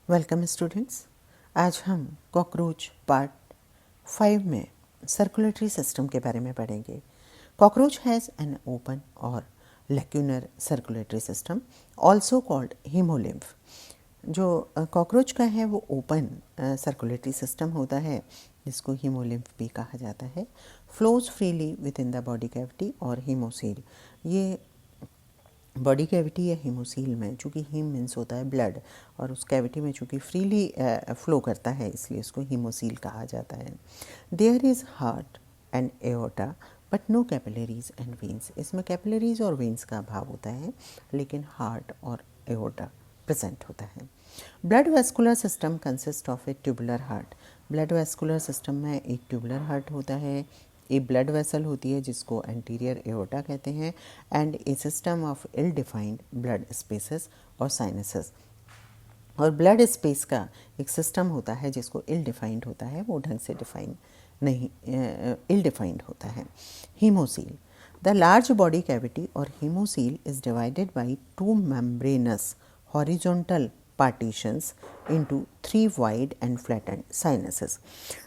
Welcome students. आज हम cockroach part 5 में सर्कुलेटरी सिस्टम के बारे में पढ़ेंगे। कॉकरोच हैज़ एन ओपन और lacunar circulatory system also called haemolymph. जो कॉकरोच का है वो ओपन सर्कुलेटरी सिस्टम होता है जिसको हीमोलिम्फ भी कहा जाता है। Flows freely with in the body cavity और हीमोसील। ये बॉडी कैविटी या हीमोसील में, चूँकि हीम मीन्स होता है ब्लड, और उस कैविटी में चूँकि फ्रीली फ्लो करता है इसलिए इसको हीमोसील कहा जाता है। There is heart and aorta but no capillaries and veins. इसमें कैपिलरीज और वेंस का अभाव होता है लेकिन हार्ट और एओर्टा प्रेजेंट होता है। Blood vascular system consist of A tubular heart. Blood vascular system में एक ट्यूबुलर हार्ट होता है, एक ब्लड वेसल होती है जिसको एंटीरियर एओर्टा कहते हैं, and a system of ill defined blood spaces और साइनसेस। और ब्लड स्पेस का एक सिस्टम होता है जिसको इल डिफाइंड होता है, वो ढंग से डिफाइन नहीं, इल डिफाइंड होता है। Haemocoel, the large body cavity और haemocoel is divided by two membranous horizontal partitions into 3 wide and flattened sinuses.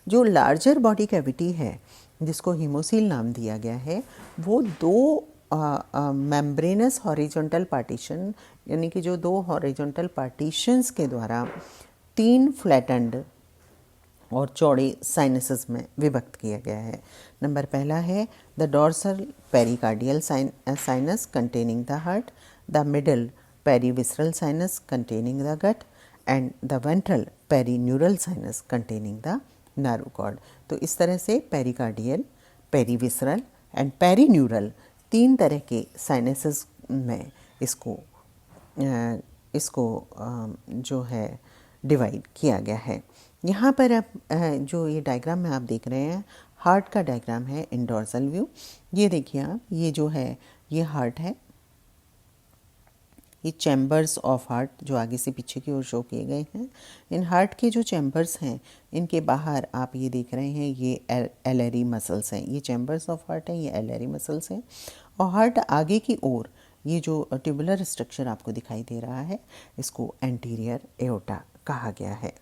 जो लार्जर बॉडी कैविटी है जिसको हीमोसील नाम दिया गया है, वो दो मेम्ब्रेनस हॉरिजॉन्टल पार्टीशन, यानी कि जो दो हॉरिजॉन्टल पार्टीशंस के द्वारा 3 फ्लैटेंड और चौड़े साइनसेस में विभक्त किया गया है। नंबर पहला है the dorsal pericardial sinus containing the heart, the middle perivisceral sinus containing the gut, and the ventral perineural sinus containing the nerve cord. तो इस तरह से पेरिकार्डियल, पेरीविसरल एंड पेरीन्यूरल 3 तरह के साइनसेस में इसको जो है डिवाइड किया गया है। यहाँ पर आप जो ये डायग्राम में आप देख रहे हैं, हार्ट का डायग्राम है इन डॉर्सल व्यू। ये देखिए आप, ये जो है ये हार्ट है, ये चैम्बर्स ऑफ हार्ट जो आगे से पीछे की ओर शो किए गए हैं। इन हार्ट के जो चैम्बर्स हैं इनके बाहर आप ये देख रहे हैं, ये एलरी मसल्स हैं। ये चैम्बर्स ऑफ हार्ट हैं, ये एलरी मसल्स हैं। और हार्ट आगे की ओर ये जो ट्यूबुलर स्ट्रक्चर आपको दिखाई दे रहा है इसको एंटीरियर एओर्टा कहा गया है।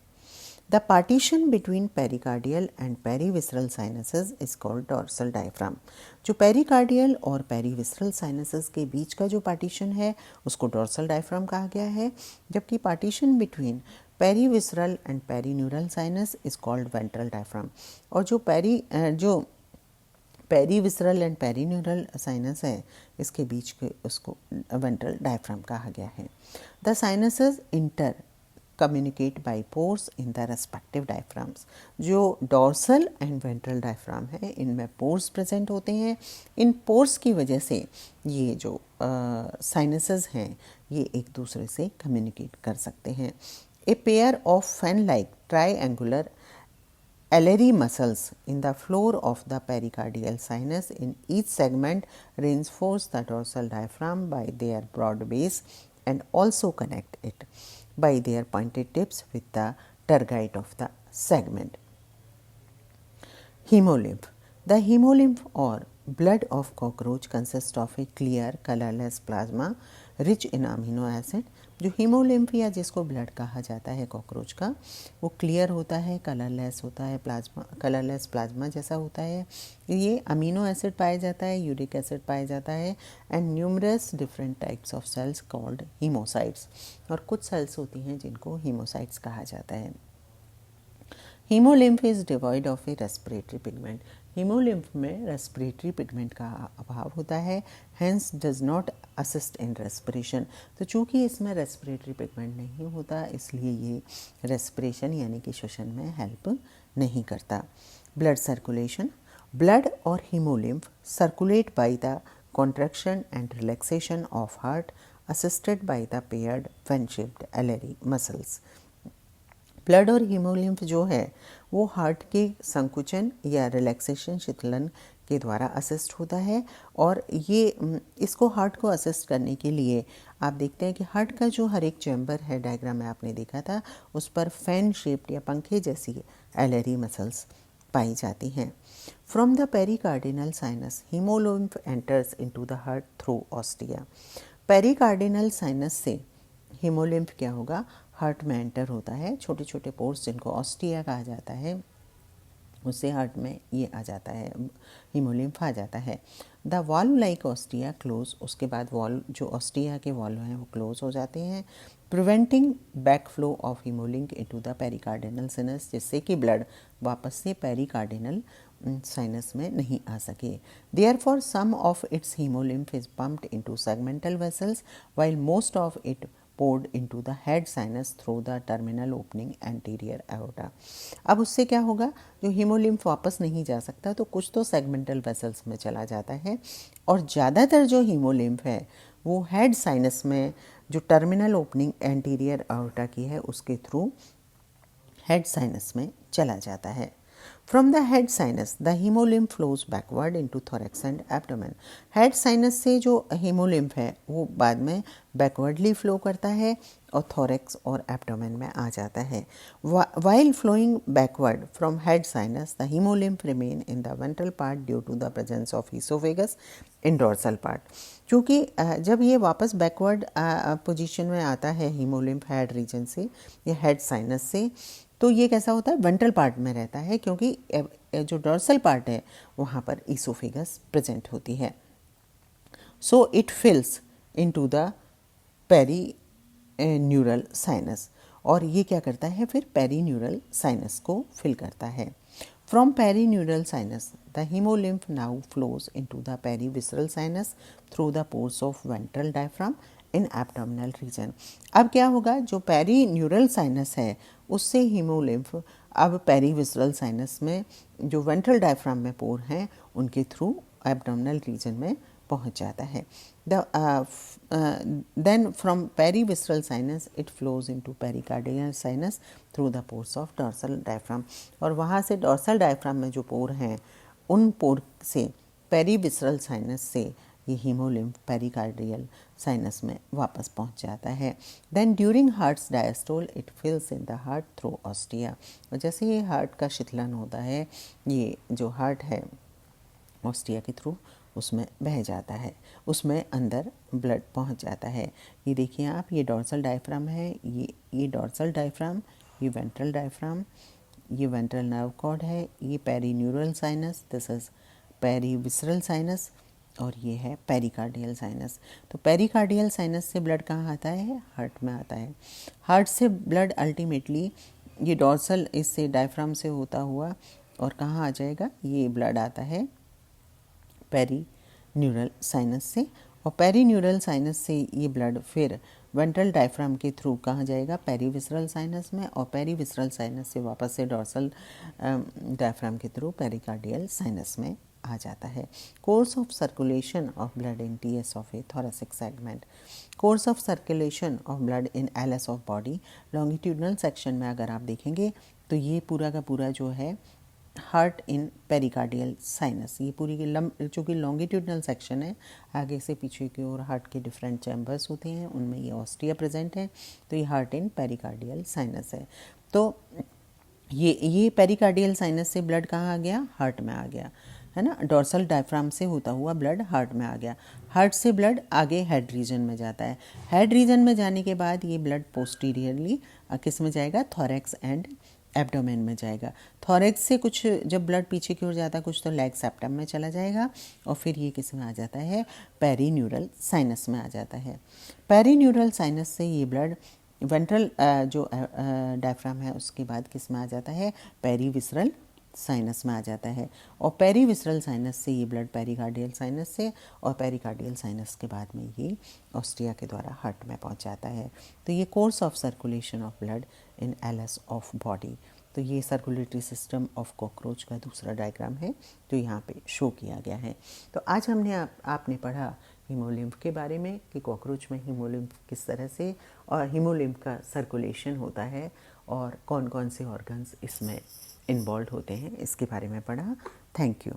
The partition between pericardial and perivisceral sinuses is called dorsal diaphragm. जो pericardial और perivisceral sinuses के बीच का जो partition है उसको dorsal diaphragm कहा गया है, जबकि partition between perivisceral and perineural sinus is called ventral diaphragm. और जो पेरीविसरल एंड पेरीन्यूरल साइनस है इसके बीच के उसको वेंट्रल डायफ्राम कहा गया है। The sinuses intercommunicate by pores in the respective diaphragms. जो डॉर्सल एंड वेंट्रल डायफ्राम है इनमें पोर्स प्रेजेंट होते हैं। इन पोर्स की वजह से ये जो साइनसेस हैं ये एक दूसरे से कम्युनिकेट कर सकते हैं। A pair of fan like triangular Ellery muscles in the floor of the pericardial sinus in each segment reinforce the dorsal diaphragm by their broad base and also connect it by their pointed tips with the tergite of the segment. Hemolymph. The hemolymph or blood of cockroach consists of a clear colorless plasma rich in amino acid. जो haemolymph या जिसको blood कहा जाता है cockroach का, वो clear होता है, कलरलेस होता है, कलरलेस प्लाज्मा जैसा होता है। ये अमीनो एसिड पाया जाता है, यूरिक एसिड पाया जाता है, and numerous different types of cells called हीमोसाइट्स। और कुछ सेल्स होती हैं जिनको हीमोसाइट्स कहा जाता है। Haemolymph is devoid of a respiratory pigment. Haemolymph में रेस्पिरेटरी पिगमेंट का अभाव होता है, hence does not assist in respiration. तो चूँकि इसमें रेस्पिरेटरी पिगमेंट नहीं होता इसलिए ये रेस्पिरेशन यानी कि श्वसन में हेल्प नहीं करता। ब्लड सर्कुलेशन, ब्लड और haemolymph circulate by the contraction and relaxation of heart assisted by the paired fan shaped एलरी muscles. Blood और हीमोलिम्फ जो है वो हार्ट के संकुचन या रिलैक्सेशन शीतलन के द्वारा असिस्ट होता है। और ये इसको हार्ट को असिस्ट करने के लिए आप देखते हैं कि हार्ट का जो हर एक चैम्बर है, डायग्राम में आपने देखा था, उस पर फैन शेप्ड या पंखे जैसी एलरी मसल्स पाई जाती हैं। From the pericardial sinus haemolymph enters into the heart through ostia. Pericardial sinus से हीमोलिम्फ क्या होगा, हार्ट में एंटर होता है, छोटे छोटे पोर्स जिनको ऑस्टिया कहा जाता है, उससे हार्ट में ये आ जाता है, हीमोलिम्फ आ जाता है। The valve like ostia close, उसके बाद वॉल्व जो ऑस्टिया के वॉल्व हैं वो क्लोज हो जाते हैं, preventing back flow of haemolymph into the pericardial sinus, जिससे कि ब्लड वापस से पेरिकार्डिनल साइनस में नहीं आ सके। Therefore some of its haemolymph is pumped into segmental vessels while most of it poured into the head sinus through the terminal opening anterior aorta। अब उससे क्या होगा, जो हीमोलिम्फ वापस नहीं जा सकता तो कुछ तो सेगमेंटल वेसल्स में चला जाता है, और ज़्यादातर जो हीमोलिम्फ है वो हेड साइनस में जो टर्मिनल ओपनिंग एंटीरियर aorta की है उसके थ्रू हेड साइनस में चला जाता है। From the head sinus, the hemolymph flows backward into thorax and abdomen। Head sinus से जो हीमोलिम्फ है वो बाद में बैकवर्डली फ्लो करता है और थोरेक्स और एब्डोमेन में आ जाता है। While flowing backward from head sinus, the hemolymph remain in the ventral part due to the presence of esophagus in dorsal part। क्योंकि जब ये वापस बैकवर्ड पोजीशन में आता है हीमोलिम्फ हेड रीजन से या हेड साइनस से, तो ये कैसा होता है, वेंट्रल पार्ट में रहता है, क्योंकि जो डॉर्सल पार्ट है वहाँ पर ईसोफेगस प्रेजेंट होती है। So it fills into the perineural sinus, और ये क्या करता है फिर पेरी न्यूरल साइनस को फिल करता है। From perineural sinus the haemolymph now flows into the perivisceral sinus through the pores of ventral diaphragm in abdominal region. अब क्या होगा, जो पेरी न्यूरल साइनस है उससे हीमोलिम्फ अब पेरी विसरल साइनस में जो वेंट्रल डायफ्राम में पोर हैं उनके थ्रू एब्डोमिनल रीजन में पहुंच जाता है। Then from perivisceral sinus it flows into pericardial sinus through the pores of dorsal diaphragm, और वहाँ से डॉर्सल डायफ्राम में जो पोर हैं उन पोर से पेरी विसरल साइनस से ये हीमोलिम्फ पेरिकार्डियल साइनस में वापस पहुंच जाता है। Then during heart's diastole it fills in the heart through ostia, और जैसे ये हार्ट का शिथिलन होता है ये जो हार्ट है ऑस्टिया के थ्रू उसमें बह जाता है, उसमें अंदर ब्लड पहुंच जाता है। ये देखिए आप, ये डॉर्सल डायफ्राम है, ये डॉर्सल डायफ्राम, ये वेंट्रल डायफ्राम, ये वेंट्रल नर्व कॉर्ड है, ये perineural sinus, this is perivisceral sinus, और ये है पेरिकार्डियल साइनस। तो पेरिकार्डियल साइनस से ब्लड कहाँ आता है, हार्ट में आता है। हार्ट से ब्लड अल्टीमेटली ये डॉर्सल इससे डायफ्राम से होता हुआ और कहाँ आ जाएगा, ये ब्लड आता है पेरी न्यूरल साइनस से, और पेरी न्यूरल साइनस से ये ब्लड फिर वेंट्रल डायफ्राम के थ्रू कहाँ जाएगा, पेरीविसरल साइनस में, और पेरीविसरल साइनस से वापस से डॉर्सल डायफ्राम के थ्रू पेरिकार्डियल साइनस में आ जाता है। Course of circulation of blood in TS of a thoracic segment, course of circulation of blood in LS of body, longitudinal section में अगर आप देखेंगे तो ये पूरा का पूरा जो है हार्ट इन पेरिकार्डियल साइनस, ये पूरी चूँकि लॉन्गिट्यूडनल सेक्शन है, आगे से पीछे की ओर हार्ट के डिफरेंट चैम्बर्स होते हैं, उनमें ये ऑस्टिया प्रेजेंट है, तो ये हार्ट इन पेरिकार्डियल साइनस है। तो ये पेरिकार्डियल साइनस से ब्लड कहाँ आ गया, हार्ट में आ गया, है ना। डॉर्सल डायफ्राम से होता हुआ ब्लड हार्ट में आ गया, हार्ट से ब्लड आगे हेड रीजन में जाता है, हेड रीजन में जाने के बाद ये ब्लड पोस्टीरियरली किस में जाएगा, थोरेक्स एंड एब्डोमेन में जाएगा। थोरेक्स से कुछ जब ब्लड पीछे की ओर जाता है कुछ तो लेग सेप्टम में चला जाएगा, और फिर ये किस में आ जाता है, पेरीन्यूरल साइनस में आ जाता है। पेरीन्यूरल साइनस से ये ब्लड वेंट्रल जो डायफ्राम है उसके बाद किस में आ जाता है, पेरीविसरल साइनस में आ जाता है, और पेरीविसरल साइनस से ये ब्लड पेरिकार्डियल साइनस से, और पेरिकार्डियल साइनस के बाद में ये ऑस्टिया के द्वारा हार्ट में पहुंच जाता है। तो ये course of circulation of blood in LS of body. तो ये सर्कुलेटरी सिस्टम ऑफ कॉकरोच का दूसरा डायग्राम है जो यहाँ पे शो किया गया है। तो आज हमने आपने पढ़ा हीमोलिम्फ के बारे में कि कॉकरोच में हीमोलिम्फ किस तरह से और हीमोलिम्फ का सर्कुलेशन होता है और कौन कौन से ऑर्गन्स इसमें इन्वॉल्व होते हैं, इसके बारे में पढ़ा। Thank you.